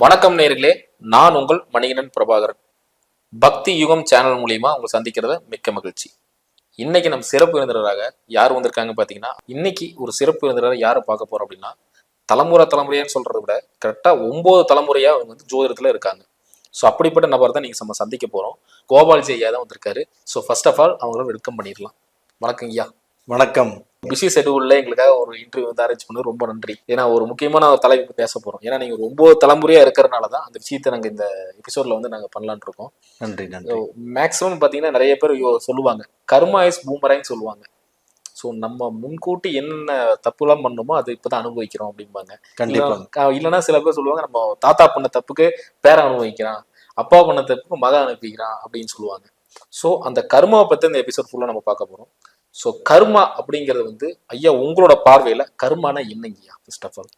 வணக்கம் நேயர்களே, நான் உங்கள் மணிகண்டன் பிரபாகரன். பக்தி யுகம் சேனல் மூலியமா உங்களை சந்திக்கிறத மிக்க மகிழ்ச்சி. இன்னைக்கு நம்ம சிறப்பு விருந்தினராக யார் வந்திருக்காங்க பாத்தீங்கன்னா, இன்னைக்கு ஒரு சிறப்பு விருந்தினராக யாரை பார்க்க போறோம் அப்படின்னா, தலைமுறையான்னு சொல்றதை விட கரெக்டா 9 தலைமுறையா அவங்க வந்து ஜோதிடத்துல இருக்காங்க. ஸோ அப்படிப்பட்ட நபர் தான் நீங்க நம்ம சந்திக்க போறோம். கோபால்ஜி ஐயா தான் வந்திருக்காரு. ஸோ ஃபர்ஸ்ட் ஆஃப் ஆல் அவங்கள வெல்கம் பண்ணிடலாம். வணக்கம் ஐயா. வணக்கம். பிஸி ஷெட்யூல்ல எங்களுக்காக ஒரு இன்டர்வியூ வந்து அரேஞ்ச் பண்ணது ரொம்ப நன்றி. ஏன்னா ஒரு முக்கியமான ஒரு தலைப்பு பேச போறோம். ஏன்னா நீங்க ஒரு 9 தலைமுறையா இருக்கிறதுனால தான் அந்த விஷயத்தை நாங்க இந்த எபிசோட்ல வந்து நாங்க பண்ணலான் இருக்கோம். நன்றி நன்றி. மேக்ஸிமம் பாத்தீங்கன்னா நிறைய பேர் சொல்லுவாங்க கர்மா இஸ் பூமரான்னு சொல்லுவாங்க. ஸோ நம்ம முன்கூட்டி என்னென்ன தப்புலாம் பண்ணணுமோ அது இப்பதான் அனுபவிக்கிறோம் அப்படிம்பாங்க. கண்டிப்பா. இல்லைன்னா சில பேர் சொல்லுவாங்க நம்ம தாத்தா பண்ண தப்புக்கு பேரன் அனுபவிக்கிறான், அப்பா பண்ண தப்புக்கு மகன் அனுபவிக்கிறான் அப்படின்னு சொல்லுவாங்க. ஸோ அந்த கர்மாவை பத்தி இந்த எபிசோட் ஃபுல்லா நம்ம பார்க்க போறோம். ஸோ கர்மா அப்படிங்கிறது வந்து ஐயா உங்களோட பார்வையில கர்மானா என்னங்கய்யா? ஃபர்ஸ்ட் ஆஃப் ஆல்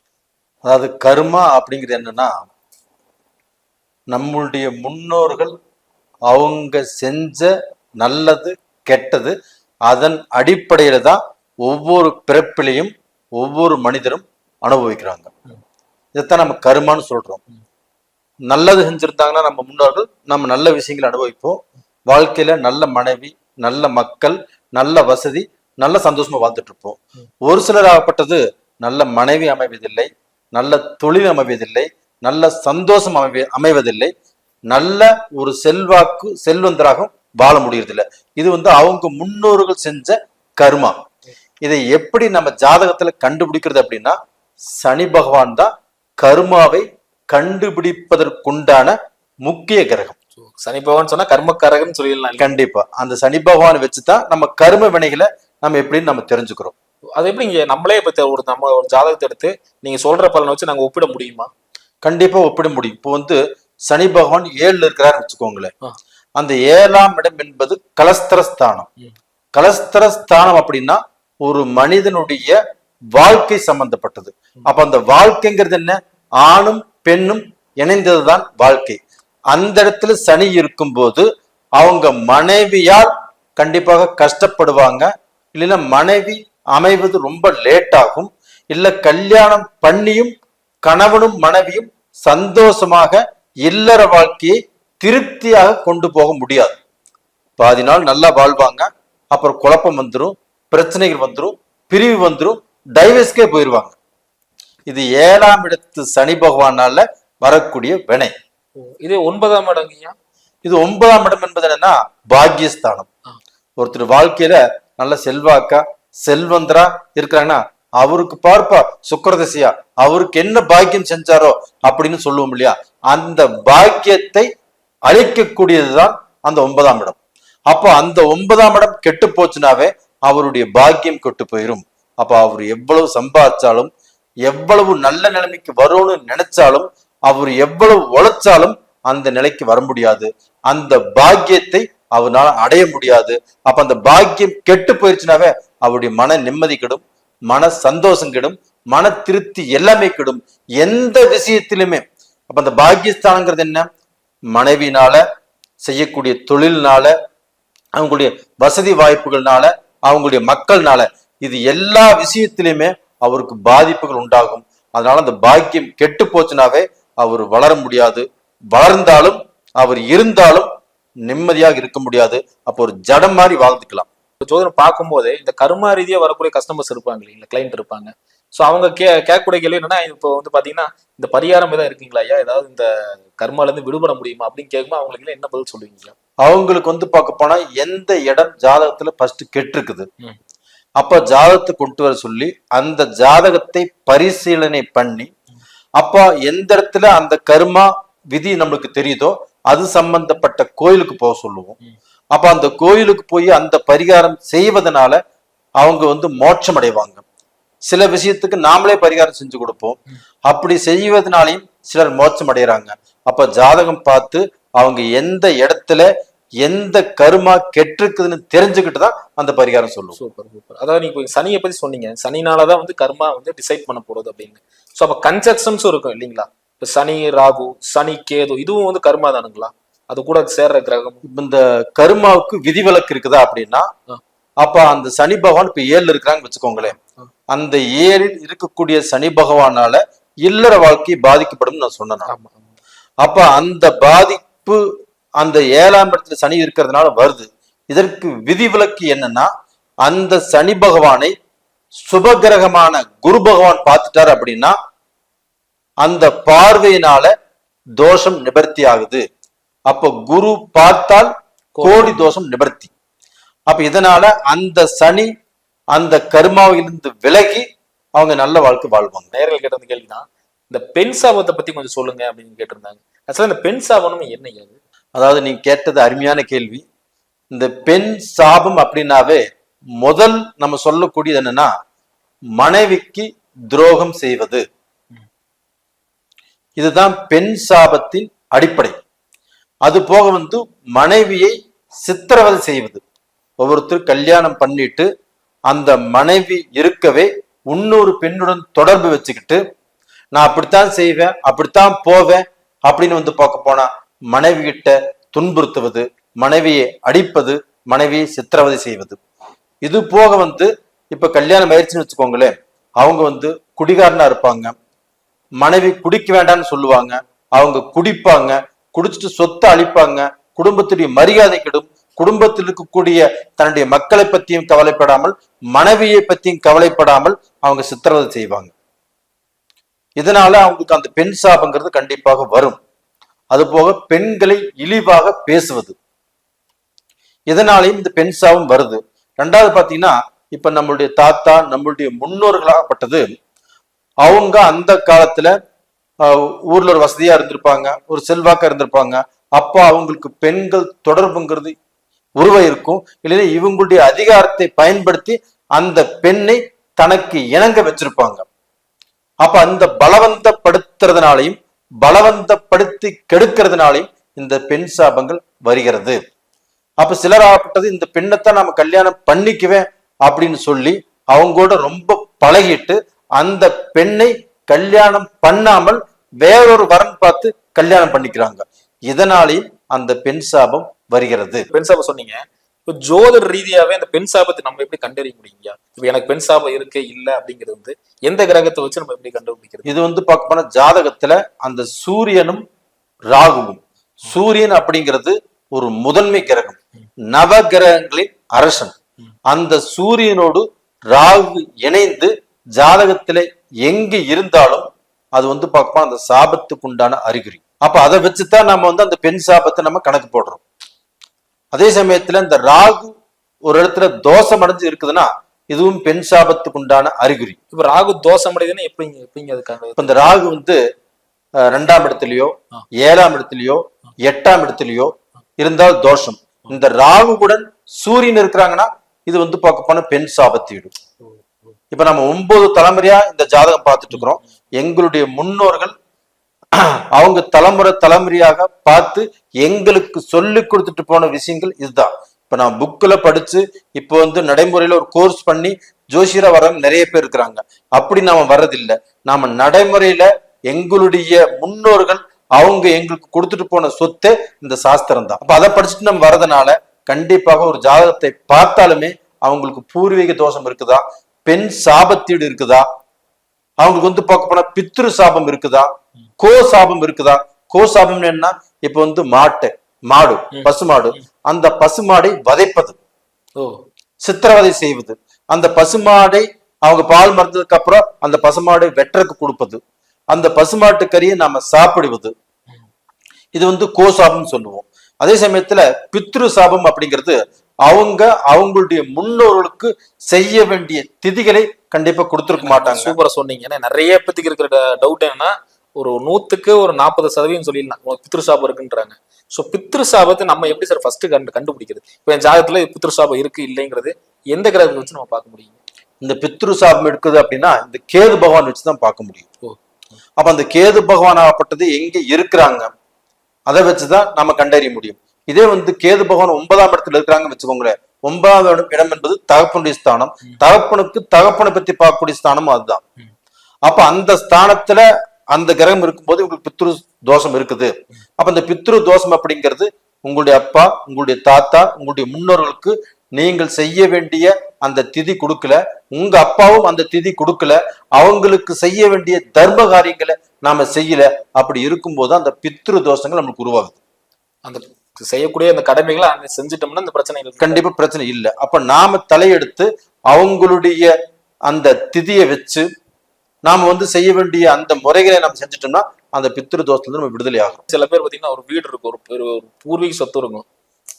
அதாவது கர்மா அப்படிங்கிறது என்னன்னா, நம்மளுடைய முன்னோர்கள் அவங்க செஞ்ச நல்லது கெட்டது அதன் அடிப்படையில தான் ஒவ்வொரு பிறப்பிலையும் ஒவ்வொரு மனிதரும் அனுபவிக்கிறாங்க. இதைத்தான் நம்ம கர்மான்னு சொல்றோம். நல்லது செஞ்சிருந்தாங்கன்னா நம்ம முன்னோர்கள் நம்ம நல்ல விஷயங்களை அனுபவிப்போம். வாழ்க்கையில நல்ல மனைவி, நல்ல மக்கள், நல்ல வசதி, நல்ல சந்தோஷமா வாழ்ந்துட்டு இருப்போம். ஒரு சிலர் ஆகப்பட்டது நல்ல மனைவி அமைவதில்லை, நல்ல தொழில் அமைவதில்லை, நல்ல சந்தோஷம் அமைவதில்லை, நல்ல ஒரு செல்வந்தராக வாழ முடியறதில்லை. இது வந்து அவங்க முன்னோர்கள் செஞ்ச கர்மா. இதை எப்படி நம்ம ஜாதகத்துல கண்டுபிடிக்கிறது அப்படின்னா, சனி பகவான் தான் கர்மாவை கண்டுபிடிப்பதற்குண்டான முக்கிய கிரகம். சனி பகவான் சொன்னா கர்மக்காரகன்னு சொல்லிடலாம். கண்டிப்பா அந்த சனி பகவான் வச்சுதான் நம்ம கர்ம வினைகளை நம்ம எப்படின்னு நம்ம தெரிஞ்சுக்கிறோம். அது எப்படி இங்க நம்மளே இப்ப நம்ம ஒரு ஜாதகத்தை எடுத்து நீங்க சொல்ற பலனை வச்சு நாங்க ஒப்பிட முடியுமா? கண்டிப்பா ஒப்பிட முடியும். இப்போ வந்து சனி பகவான் 7ல இருக்கிறாருன்னு வச்சுக்கோங்களேன். அந்த 7ஆம் இடம் என்பது கலஸ்திரஸ்தானம். கலஸ்திரஸ்தானம் அப்படின்னா ஒரு மனிதனுடைய வாழ்க்கை சம்பந்தப்பட்டது. அப்ப அந்த வாழ்க்கைங்கிறது என்ன? ஆணும் பெண்ணும் இணைந்ததுதான் வாழ்க்கை. அந்த இடத்துல சனி இருக்கும் போது அவங்க மனைவியால் கண்டிப்பாக கஷ்டப்படுவாங்க. இல்லைன்னா மனைவி அமைவது ரொம்ப லேட் ஆகும். இல்ல கல்யாணம் பண்ணியும் கணவனும் மனைவியும் சந்தோஷமாக இல்லற வாழ்க்கையை திருப்தியாக கொண்டு போக முடியாது. பாதி நாள் நல்லா வாழ்வாங்க, அப்புறம் குழப்பம் வந்துடும், பிரச்சனைகள் வந்துடும், பிரிவு வந்துடும், டைவர்ஸ்க்கே போயிடுவாங்க. இது 7ஆம் இடத்து சனி பகவானால வரக்கூடிய வினை. இது 9ஆம் இடங்கய்யா. இது 9ஆம் இடம் என்பது என்னன்னா பாக்கியஸ்தானம். ஒருத்தர் வாழ்க்கையில நல்ல செல்வாக்கா செல்வந்தரா இருக்கிறாங்கன்னா அவருக்கு பார்ப்பா சுக்கிரதசையா அவருக்கு என்ன பாக்கியம் செஞ்சாரோ அப்படின்னு சொல்லுவோம் இல்லையா? அந்த பாக்கியத்தை அழிக்கக்கூடியதுதான் அந்த 9ஆம் இடம். அப்போ அந்த 9ஆம் இடம் கெட்டு போச்சுனாவே அவருடைய பாக்கியம் கெட்டு போயிரும். அப்ப அவர் எவ்வளவு சம்பாதிச்சாலும் எவ்வளவு நல்ல நிலைமைக்கு வரும்னு நினைச்சாலும் அவர் எவ்வளவு உழைச்சாலும் அந்த நிலைக்கு வர முடியாது. அந்த பாக்கியத்தை அவரால் அடைய முடியாது. அப்ப அந்த பாக்கியம் கெட்டு போயிடுச்சுனாவே அவருடைய மன நிம்மதி கெடும், மன சந்தோஷம் கெடும், மன திருப்தி எல்லாமே கெடும், எந்த விஷயத்திலுமே. அப்ப அந்த பாக்கியஸ்தானங்கிறது என்ன? மனைவினால, செய்யக்கூடிய தொழில்னால, அவங்களுடைய வசதி வாய்ப்புகள்னால, அவங்களுடைய மக்கள்னால, இது எல்லா விஷயத்திலுமே அவருக்கு பாதிப்புகள் உண்டாகும். அதனால அந்த பாக்கியம் கெட்டு போச்சுனாவே அவர் வளர முடியாது. வளர்ந்தாலும் அவர் இருந்தாலும் நிம்மதியாக இருக்க முடியாது. அப்போ ஒரு ஜடம் மாதிரி வாழ்ந்துக்கலாம். ஜோதிடம் பார்க்கும் போதே இந்த கர்மா ரீதியா வரக்கூடிய கஸ்டமர்ஸ் இருப்பாங்க இல்லைங்களா, கிளைண்ட் இருப்பாங்க. ஸோ அவங்க கேட்கக்கூடிய கேள்வி என்னன்னா, இப்போ வந்து பாத்தீங்கன்னா இந்த பரிகாரம் ஏதாவது இருக்குங்களா ஐயா, ஏதாவது இந்த கர்மால இருந்து விடுபட முடியுமா அப்படின்னு கேட்கும்போது அவங்களுக்கு என்ன பதில் சொல்லுவீங்க? அவங்களுக்கு வந்து பார்க்க போனா எந்த இடம் ஜாதகத்துல ஃபர்ஸ்ட் கெட்டு இருக்குது, அப்ப ஜாதகத்தை கொண்டு வர சொல்லி அந்த ஜாதகத்தை பரிசீலனை பண்ணி, அப்ப எந்த இடத்துல அந்த கர்மா விதி நம்மளுக்கு தெரியுதோ அது சம்பந்தப்பட்ட கோயிலுக்கு போக சொல்லுவோம். அப்ப அந்த கோயிலுக்கு போய் அந்த பரிகாரம் செய்வதனால அவங்க வந்து மோட்சம் அடைவாங்க. சில விஷயத்துக்கு நாமளே பரிகாரம் செஞ்சு கொடுப்போம். அப்படி செய்வதனாலையும் சிலர் மோட்சம் அடைகிறாங்க. அப்ப ஜாதகம் பார்த்து அவங்க எந்த இடத்துல எந்த கர்மா கெட்டிருக்குதுன்னு தெரிஞ்சுக்கிட்டு தான் அந்த பரிகாரம் சொல்லுவோம். Super super. அதாவது நீங்க சனியை பத்தி சொன்னீங்க, சனினாலதான் வந்து கர்மா வந்து டிசைட் பண்ண போறது அப்படின்னு. ஸோ அப்ப கன்ஜெக்ஷன்ஸும் இருக்கும் இல்லைங்களா? இப்ப சனி ராகு, சனி கேது, இதுவும் வந்து கர்மா தானுங்களா? அது கூட சேர்ற கிரகம். இந்த கர்மாவுக்கு விதிவிலக்கு இருக்குதா அப்படின்னா, அப்ப அந்த சனி பகவான் இப்ப 7ல இருக்கிறாங்கன்னு வச்சுக்கோங்களேன். அந்த 7ல் இருக்கக்கூடிய சனி பகவானால இல்லற வாழ்க்கை பாதிக்கப்படும் நான் சொன்னேன். அப்ப அந்த பாதிப்பு அந்த 7ஆம் இடத்துல சனி இருக்கிறதுனால வருது. இதற்கு விதிவிலக்கு என்னன்னா, அந்த சனி பகவானை சுபகிரகமான குரு பகவான் பார்த்துட்டார் அப்படின்னா அந்த பார்வையினால தோஷம் நிவர்த்தி ஆகுது. அப்ப குரு பார்த்தால் கோடி தோஷம் நிவர்த்தி. அப்ப இதனால அந்த சனி அந்த கர்மாவிலிருந்து விலகி அவங்க நல்ல வாழ்க்கை வாழ்வாங்க. நேரில் கேட்ட கேள்விதான், இந்த பெண் சாபத்தை பத்தி கொஞ்சம் சொல்லுங்க அப்படின்னு கேட்டிருந்தாங்க. ஆக்சுவலா இந்த பெண் சாபம் என்ன? அதாவது நீங்க கேட்டது அருமையான கேள்வி. இந்த பெண் சாபம் அப்படின்னாவே முதல் நம்ம சொல்லக்கூடியது என்னன்னா, மனைவிக்கு துரோகம் செய்வது. இதுதான் பெண் சாபத்தின் அடிப்படை. அது போக மனைவியை சித்திரவதை செய்வது. ஒவ்வொருத்தர் கல்யாணம் பண்ணிட்டு அந்த மனைவி இருக்கவே இன்னொரு பெண்ணுடன் தொடர்பு வச்சுக்கிட்டு நான் அப்படித்தான் செய்வேன், அப்படித்தான் போவேன் அப்படின்னு பார்க்க போனா மனைவி கிட்ட துன்புறுத்துவது, மனைவியை அடிப்பது, மனைவியை சித்திரவதை செய்வது. இது போக இப்ப கல்யாணம் ஆயிடுச்சுன்னு வச்சுக்கோங்களேன், அவங்க குடிகாரனா இருப்பாங்க, மனைவி குடிக்க வேண்டாம்னு சொல்லுவாங்க, அவங்க குடிப்பாங்க, குடிச்சிட்டு சொத்தை அழிப்பாங்க, குடும்பத்துடைய மரியாதை கெடும், குடும்பத்தில் இருக்கக்கூடிய தன்னுடைய மக்களை பத்தியும் கவலைப்படாமல் மனைவியை பத்தியும் கவலைப்படாமல் அவங்க சித்திரவதை செய்வாங்க. இதனால அவங்களுக்கு அந்த பெண் சாபங்கிறது கண்டிப்பாக வரும். அது போக பெண்களை இழிவாக பேசுவது, இதனாலையும் இந்த பெண் சாபம் வருது. ரெண்டாவது பாத்தீங்கன்னா, இப்ப நம்மளுடைய தாத்தா நம்மளுடைய முன்னோர்களாகப்பட்டது அவங்க அந்த காலத்துல ஊர்ல ஒரு வசதியா இருந்திருப்பாங்க, ஒரு செல்வாக்கா இருந்திருப்பாங்க. அப்ப அவங்களுக்கு பெண்கள் தொடர்புங்கிறது உருவாயிருக்கும். இல்லைன்னா இவங்களுடைய அதிகாரத்தை பயன்படுத்தி அந்த பெண்ணை தனக்கு இணங்க வச்சிருப்பாங்க. அப்ப அந்த பலவந்தப்படுத்துறதுனாலையும் பலவந்தப்படுத்தி கெடுக்கிறதுனாலையும் இந்த பெண் சாபங்கள் வருகிறது. அப்ப சிலராகப்பட்டது இந்த பெண்ணைத்தான் நாம கல்யாணம் பண்ணிக்குவேன் அப்படின்னு சொல்லி அவங்களோட ரொம்ப பழகிட்டு அந்த பெண்ணை கல்யாணம் பண்ணாமல் வேறொரு வரன் பார்த்து கல்யாணம் பண்ணிக்கிறாங்க. இதனாலேயும் அந்த பெண் சாபம் வருகிறது. பெண் சாபம் சொன்னீங்க, இப்போ ஜோதிட ரீதியாவே அந்த பெண் சாபத்தை நம்ம எப்படி கண்டறிய முடியுங்க? இப்ப எனக்கு பெண் சாபம் இருக்கு இல்ல அப்படிங்கிறது எந்த கிரகத்தை வச்சு நம்ம எப்படி கண்டுபிடிக்கிறது? இது பார்க்க போனா ஜாதகத்துல அந்த சூரியனும் ராகுவும், சூரியன் அப்படிங்கிறது ஒரு முதன்மை கிரகம், நவ கிரகங்களின் அரசன். அந்த சூரியனோடு ராகு இணைந்து ஜாதகத்துல எங்க இருந்தாலும் அது பார்க்க போனா அந்த சாபத்துக்கு உண்டான அறிகுறி. அப்ப அதை வச்சுதான் நம்ம அந்த பெண் சாபத்தை நம்ம கணக்கு போடுறோம். அதே சமயத்துல இந்த ராகு ஒரு இடத்துல தோஷம் அடைஞ்சு இருக்குதுன்னா இதுவும் பெண் சாபத்துக்கு உண்டான அறிகுறி. இப்ப ராகு தோஷம் அடையுதுன்னா எப்படிங்க அதுக்காக? இப்ப இந்த ராகு 2ஆம் இடத்துலயோ 7ஆம் இடத்துலயோ 8ஆம் இடத்துலயோ இருந்தால் தோஷம். இந்த ராகுவுடன் சூரியன் இருக்கிறாங்கன்னா இது பார்க்க போனா பெண் சாபத்தீடும். இப்ப நம்ம 9 தலைமுறையா இந்த ஜாதகம் பார்த்துட்டு இருக்கிறோம். எங்களுடைய முன்னோர்கள் அவங்க தலைமுறையாக பார்த்து எங்களுக்கு சொல்லி கொடுத்துட்டு போன விஷயங்கள் இதுதான். இப்ப நான் புக்ல படிச்சு இப்போ நடைமுறையில ஒரு கோர்ஸ் பண்ணி ஜோசியரா வரவங்க நிறைய பேர் இருக்கிறாங்க. அப்படி நாம வர்றதில்லை. நாம நடைமுறையில எங்களுடைய முன்னோர்கள் அவங்க எங்களுக்கு கொடுத்துட்டு போன சொத்து இந்த சாஸ்திரம் தான். அப்ப அதை படிச்சுட்டு நம்ம வர்றதுனால கண்டிப்பாக ஒரு ஜாதகத்தை பார்த்தாலுமே அவங்களுக்கு பூர்வீக தோஷம் இருக்குதா, பெண் சாபத்தீடு இருக்குதா, அவங்களுக்கு பார்க்க போனா பித்ரு சாபம் இருக்குதா, கோ சாபம் இருக்குதா. கோ சாபம் என்ன? இப்ப மாடு பசுமாடு, அந்த பசுமாடை வதைப்பது, சித்திரவதை செய்வது, அந்த பசுமாடை அவங்க பால் மறந்ததுக்கு அப்புறம் அந்த பசுமாடை வெட்டருக்கு கொடுப்பது, அந்த பசுமாட்டு கறியை நாம சாப்பிடுவது, இது கோ சாபம் சொல்லுவோம். அதே சமயத்துல பித்ரு சாபம் அப்படிங்கிறது அவங்களுடைய முன்னோர்களுக்கு செய்ய வேண்டிய திதிகளை கண்டிப்பா கொடுத்துருக்க மாட்டாங்க. சூப்பரா சொன்னீங்க. ஏன்னா நிறைய பேத்துக்கு இருக்கிற டவுட் என்னன்னா, ஒரு 100க்கு ஒரு 40% சொல்லிடலாம் உங்களுக்கு பித்ரு சாபம் இருக்குன்றாங்க. சோ பித்ரு சாபத்தை நம்ம எப்படி சார் ஃபர்ஸ்ட் கண்டுபிடிக்கிறது? இப்ப என் ஜாதகத்துல பித்ரு சாபம் இருக்கு இல்லைங்கிறது எந்த கிரகத்தை வச்சு நம்ம பார்க்க முடியும்? இந்த பித்ரு சாபம் இருக்குது அப்படின்னா இந்த கேது பகவான் வச்சுதான் பார்க்க முடியும். அப்ப அந்த கேது பகவான் ஆகப்பட்டது எங்க இருக்கிறாங்க அதை வச்சுதான் நம்ம கண்டறிய முடியும். இதே கேது பகவான் 9ஆம் இடத்துல இருக்கிறாங்கன்னு வச்சுக்கோங்களேன். 9ஆம் இடம் என்பது தகப்பனுடைய ஸ்தானம். தகப்பனை பத்தி பார்க்கக்கூடிய ஸ்தானமும் அதுதான். அப்ப அந்த ஸ்தானத்துல அந்த கிரகம் இருக்கும்போது உங்களுக்கு பித்ரு தோஷம் இருக்குது. அப்ப அந்த பித்ரு தோஷம் அப்படிங்கிறது உங்களுடைய அப்பா, உங்களுடைய தாத்தா, உங்களுடைய முன்னோர்களுக்கு நீங்கள் செய்ய வேண்டிய அந்த திதி கொடுக்கல, உங்க அப்பாவும் அந்த திதி கொடுக்கல, அவங்களுக்கு செய்ய வேண்டிய தர்ம காரியங்களை நாம செய்யல. அப்படி இருக்கும்போது அந்த பித்ரு தோஷங்கள் நம்மளுக்கு உருவாகுது. அந்த செய்யக்கூடிய அந்த கடமைகளை அங்க செஞ்சுட்டோம்னா இந்த பிரச்சனை இல்லை. கண்டிப்பா பிரச்சனை இல்லை. அப்ப நாம தலையெடுத்து அவங்களுடைய அந்த திதியை வச்சு நாம செய்ய வேண்டிய அந்த முறைகளை நம்ம செஞ்சுட்டோம்னா அந்த பித்ரு தோஷத்துல நம்ம விடுதலை ஆகும். சில பேர் பாத்தீங்கன்னா ஒரு வீடு இருக்கும், ஒரு பூர்வீக சொத்து இருக்கும்,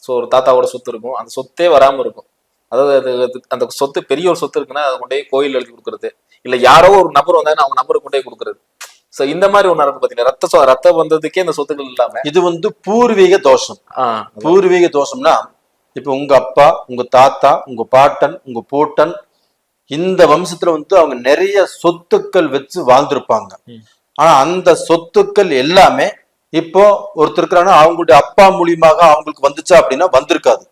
ஸோ ஒரு தாத்தாவோட சொத்து இருக்கும், அந்த சொத்தே வராம இருக்கும். அதாவது அந்த சொத்து பெரிய ஒரு சொத்து இருக்குன்னா அதை கொண்டே கோயில் எழுதி கொடுக்கறது, இல்ல யாரோ ஒரு நபர் வந்தாங்கன்னா அவங்க நபரை கொண்டே கொடுக்கறது. சோ இந்த மாதிரி ஒண்ணு நடக்கும் பாத்தீங்கன்னா, ரத்தம் வந்ததுக்கே இந்த சொத்துக்கள் இல்லாம. இது பூர்வீக தோஷம். பூர்வீக தோஷம்னா இப்ப உங்க அப்பா, உங்க தாத்தா, உங்க பாட்டன், உங்க பூட்டன், இந்த வம்சத்துல அவங்க நிறைய சொத்துக்கள் வச்சு வாழ்ந்திருப்பாங்க. ஆனா அந்த சொத்துக்கள் எல்லாமே இப்போ ஒருத்தர் இருக்கிறாங்க, அவங்களுடைய அப்பா மூலியமாக அவங்களுக்கு வந்துச்சா அப்படின்னா வந்திருக்காது.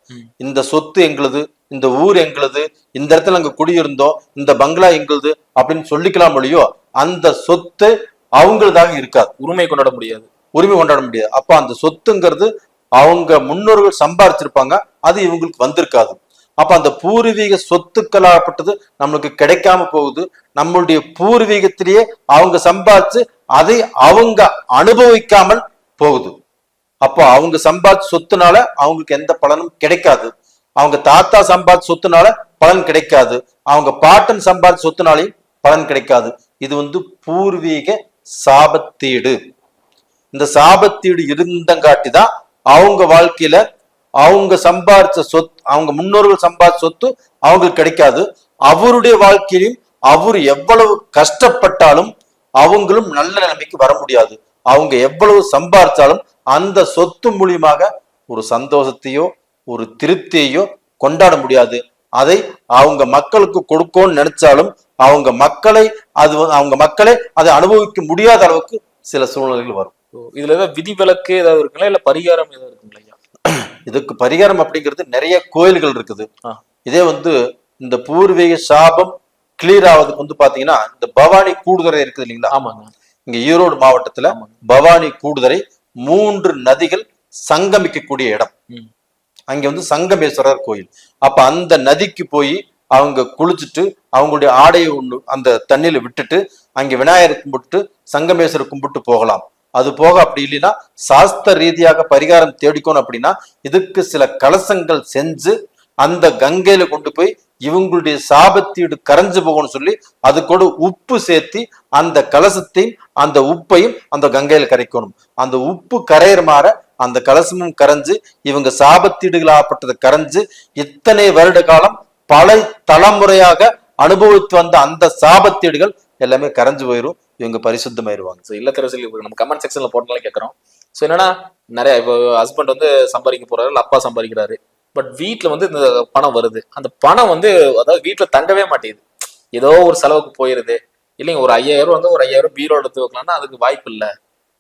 இந்த சொத்து எங்களுது, இந்த ஊர் எங்களுது, இந்த இடத்துல நாங்க குடியிருந்தோம், இந்த பங்களா எங்களுது அப்படின்னு சொல்லிக்கலாம் மொழியோ, அந்த சொத்து அவங்களதாக இருக்காது. உரிமை கொண்டாட முடியாது. அப்ப அந்த சொத்துங்கிறது அவங்க முன்னோர்கள் சம்பாரிச்சிருப்பாங்க, அது இவங்களுக்கு வந்திருக்காது. அப்ப அந்த பூர்வீக சொத்துக்களாகப்பட்டது நம்மளுக்கு கிடைக்காம போகுது. நம்மளுடைய பூர்வீகத்திலேயே அவங்க சம்பாதிச்சு அதை அவங்க அனுபவிக்காமல் போகுது. அப்போ அவங்க சம்பாதிச்ச சொத்துனால அவங்களுக்கு எந்த பலனும் கிடைக்காது. அவங்க தாத்தா சம்பாதிச்ச சொத்துனால பலன் கிடைக்காது. அவங்க பாட்டன் சம்பாதிச்ச சொத்துனாலையும் பலன் கிடைக்காது. இது பூர்வீக சாபத்தீடு. இந்த சாபத்தீடு இருந்தங்காட்டிதான் அவங்க வாழ்க்கையில அவங்க சம்பாதிச்ச சொத்து, அவங்க முன்னோர்கள் சம்பாதிச்ச சொத்து அவங்களுக்கு கிடைக்காது. அவருடைய வாழ்க்கையிலும் அவர் எவ்வளவு கஷ்டப்பட்டாலும் அவங்களும் நல்ல நிலைமைக்கு வர முடியாது. அவங்க எவ்வளவு சம்பாதிச்சாலும் அந்த சொத்து மூலியமாக ஒரு சந்தோஷத்தையோ ஒரு திருப்தியையோ கொண்டாட முடியாது. அதை அவங்க மக்களுக்கு கொடுக்கணும்னு நினைச்சாலும் அவங்க மக்களை அதை அனுபவிக்க முடியாத அளவுக்கு சில சூழ்நிலைகள் வரும். இதுல ஏதாவது விதிவிலக்கு ஏதாவது இருக்குங்களா, இல்ல பரிகாரம் ஏதாவது இருக்குங்களா? இதுக்கு பரிகாரம் அப்படிங்கிறது நிறைய கோயில்கள் இருக்குது. இதே இந்த பூர்வீக சாபம் கிளியர் ஆவதுக்கு பாத்தீங்கன்னா இந்த பவானி கூடுதுறை இருக்குது இல்லைங்களா? ஆமாங்க. இங்க ஈரோடு மாவட்டத்துல பவானி கூடுதுறை 3 நதிகள் சங்கமிக்கக்கூடிய இடம். அங்க சங்கமேஸ்வரர் கோயில். அப்ப அந்த நதிக்கு போய் அவங்க குளிச்சுட்டு அவங்களுடைய ஆடையை அந்த தண்ணியில விட்டுட்டு அங்க விநாயகர் கும்பிட்டு சங்கமேஸ்வரர் கும்பிட்டு போகலாம். அது போக அப்படி இல்லைன்னா சாஸ்திர ரீதியாக பரிகாரம் தேடிக்கணும் அப்படின்னா இதுக்கு சில கலசங்கள் செஞ்சு அந்த கங்கையில கொண்டு போய் இவங்களுடைய சாபத்தீடு கரைஞ்சு போகணும்னு சொல்லி அது கூட உப்பு சேர்த்தி அந்த கலசத்தையும் அந்த உப்பையும் அந்த கங்கையில கரைக்கணும். அந்த உப்பு கரையிற மாற அந்த கலசமும் கரைஞ்சு இவங்க சாபத்தீடுகளாகப்பட்டதை கரைஞ்சு இத்தனை வருட காலம் பல தலைமுறையாக அனுபவித்து வந்த அந்த சாபத்தீடுகள் எல்லாமே கரைஞ்சு போயிடும். இவங்க பரிசுத்தமாயிருவாங்க. ஸோ இல்லத்தரசில் நம்ம கமெண்ட் செக்ஷன்ல போட்டாலும் கேட்கறோம். ஸோ என்னன்னா நிறைய இப்போ ஹஸ்பண்ட் சம்பாதிக்க போறாரு, இல்லை அப்பா சம்பாதிக்கிறாரு, பட் வீட்டுல இந்த பணம் வருது. அந்த பணம் அதாவது வீட்டுல தங்கவே மாட்டேங்குது, ஏதோ ஒரு செலவுக்கு போயிருது. இல்லைங்க ஒரு 5000 ஒரு 5000 பீரோ எடுத்து வைக்கலாம்னா அதுக்கு வாய்ப்பு இல்லை.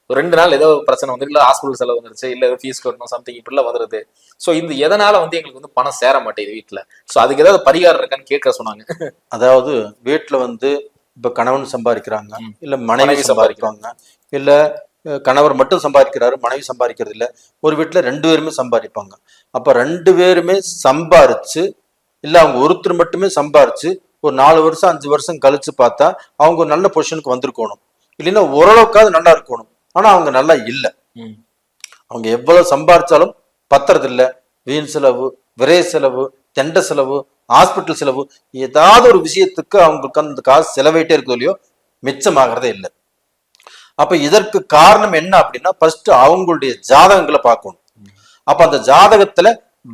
2 நாள் ஏதோ பிரச்சனை இல்ல ஹாஸ்பிட்டல் செலவு வந்துருச்சு, இல்ல ஏதோ ஃபீஸ் கட்டணும் சம்திங் இப்படிலாம் வந்துருது. ஸோ இந்த எதனால எங்களுக்கு பணம் சேர மாட்டேங்குது வீட்டுல. ஸோ அதுக்கு ஏதாவது பரிகாரம் இருக்கான்னு கேட்க சொன்னாங்க. அதாவது வீட்டுல இப்ப கணவன் சம்பாதிக்கிறாங்க, இல்ல மனைவி சம்பாதிக்கிறாங்க, இல்ல கணவர் மட்டும் சம்பாதிக்கிறாரு, மனைவி சம்பாதிக்கிறது இல்ல, ஒரு வீட்டுல 2 பேருமே சம்பாதிப்பாங்க. அப்ப 2 பேருமே சம்பாரிச்சு இல்ல அவங்க ஒருத்தர் மட்டுமே சம்பாரிச்சு ஒரு 4 வருஷம் 5 வருஷம் கழிச்சு பார்த்தா அவங்க ஒரு நல்ல பொசிஷனுக்கு வந்திருக்கணும், இல்லைன்னா ஓரளவுக்காவது நல்லா இருக்கணும். ஆனா அவங்க நல்லா இல்லை. அவங்க எவ்வளவு சம்பாரிச்சாலும் பத்துறது இல்லை. வீண் செலவு, விரை செலவு, தெண்ட செலவு, ஹாஸ்பிட்டல் செலவு, ஏதாவது ஒரு விஷயத்துக்கு அவங்களுக்கு அந்த காசு செலவிட்டே இருக்கோ இல்லையோ மிச்சமாகறதே இல்லை. அப்ப இதற்கு காரணம் என்ன அப்படின்னா ஃபர்ஸ்ட் அவங்களுடைய ஜாதகங்களை பார்க்கணும். அப்ப அந்த ஜாதகத்துல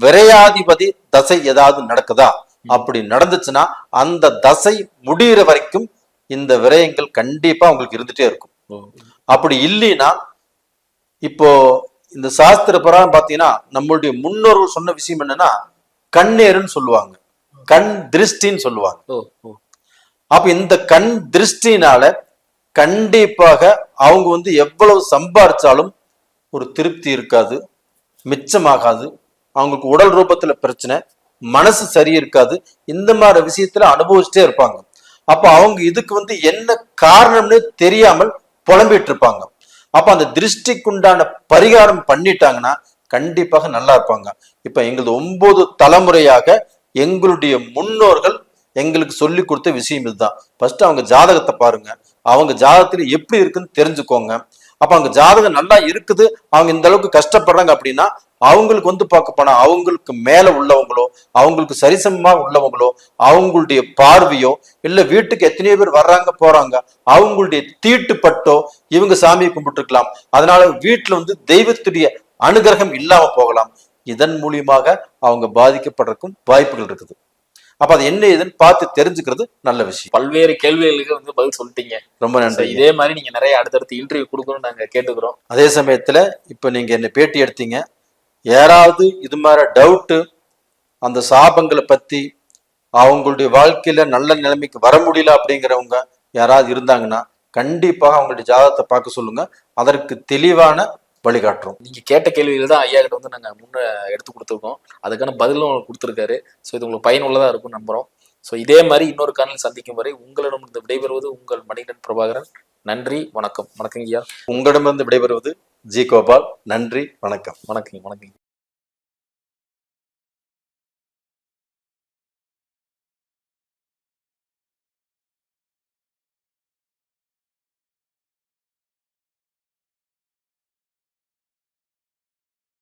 விரையாதிபதி தசை ஏதாவது நடக்குதா? அப்படி நடந்துச்சுன்னா அந்த தசை முடிகிற வரைக்கும் இந்த விரயங்கள் கண்டிப்பா அவங்களுக்கு இருந்துட்டே இருக்கும். அப்படி இல்லைன்னா இப்போ இந்த சாஸ்திர பிரகாரம் பாத்தீங்கன்னா நம்மளுடைய முன்னோர்கள் சொன்ன விஷயம் என்னன்னா கண்ணேருன்னு சொல்லுவாங்க, கண் திருஷ்டின்னு சொல்லுவாங்க. அப்ப இந்த கண் திருஷ்டினால கண்டிப்பாக அவங்க எவ்வளவு சம்பாரிச்சாலும் ஒரு திருப்தி இருக்காது, மிச்சமாகாது. அவங்களுக்கு உடல் ரூபத்துல பிரச்சனை, மனசு சரி இருக்காது. இந்த மாதிரி விஷயத்துல அனுபவிச்சுட்டே இருப்பாங்க. அப்ப அவங்க இதுக்கு என்ன காரணம்னு தெரியாமல் புலம்பிட்டு இருப்பாங்க. அப்ப அந்த திருஷ்டிக்குண்டான பரிகாரம் பண்ணிட்டாங்கன்னா கண்டிப்பாக நல்லா இருப்பாங்க. இப்ப எங்களது 9 தலைமுறையாக எங்களுடைய முன்னோர்கள் எங்களுக்கு சொல்லி கொடுத்த விஷயம் இதுதான். ஃபர்ஸ்ட் அவங்க ஜாதகத்தை பாருங்க, அவங்க ஜாதகத்துல எப்படி இருக்குன்னு தெரிஞ்சுக்கோங்க. அப்ப அவங்க ஜாதகம் நல்லா இருக்குது, அவங்க இந்த அளவுக்கு கஷ்டப்படுறாங்க அப்படின்னா அவங்களுக்கு பார்க்க போனா அவங்களுக்கு மேல உள்ளவங்களோ, அவங்களுக்கு சரிசமமா உள்ளவங்களோ, அவங்களுடைய பார்வையோ, இல்ல வீட்டுக்கு எத்தனையோ பேர் வர்றாங்க போறாங்க, அவங்களுடைய தீட்டுப்பட்டோ இவங்க சாமியை கும்பிட்டு இருக்கலாம். அதனால வீட்டுல தெய்வத்துடைய அனுகிரகம் இல்லாம போகலாம். இதன் மூலியமாக அவங்க பாதிக்கப்படுறதுக்கும் வாய்ப்புகள் இருக்குது. அப்ப அது என்ன ஏதுன்னு பார்த்து தெரிஞ்சுக்கிறது நல்ல விஷயம். பல்வேறு கேள்விகளுக்கு பதில் சொல்லிட்டீங்க. ரொம்ப நன்றி. இதே மாதிரி நீங்க நிறைய அடுத்தடுத்து இன்டர்வியூ கொடுக்கணும்னு நாங்க கேட்டுக்கிறோம். அதே சமயத்துல இப்ப நீங்க என்ன பேட்டி எடுத்தீங்க, யாராவது இது மாதிரி டவுட்டு அந்த சாபங்களை பத்தி அவங்களுடைய வாழ்க்கையில நல்ல நிலைமைக்கு வர முடியல அப்படிங்கிறவங்க யாராவது இருந்தாங்கன்னா கண்டிப்பாக அவங்களுடைய ஜாதகத்தை பார்க்க சொல்லுங்க. அதற்கு தெளிவான வழிகாட்டுறோம். நீங்க கேட்ட கேள்விகள் தான் ஐயா கிட்ட நாங்க முன்ன எடுத்து கொடுத்துருக்கோம். அதுக்கான பதிலும் உங்களுக்கு கொடுத்துருக்காரு. ஸோ இது உங்களுக்கு பயனுள்ளதா இருக்கும் நம்புறோம். ஸோ இதே மாதிரி இன்னொரு காலையில் சந்திக்கும் வரை உங்களிடமிருந்து விடைபெறுவது உங்கள் மணிகண்டன் பிரபாகரன். நன்றி, வணக்கம். வணக்கங்க ஐயா. உங்களிடமிருந்து விடைபெறுவது ஜி கோபால். நன்றி, வணக்கம். வணக்கம்.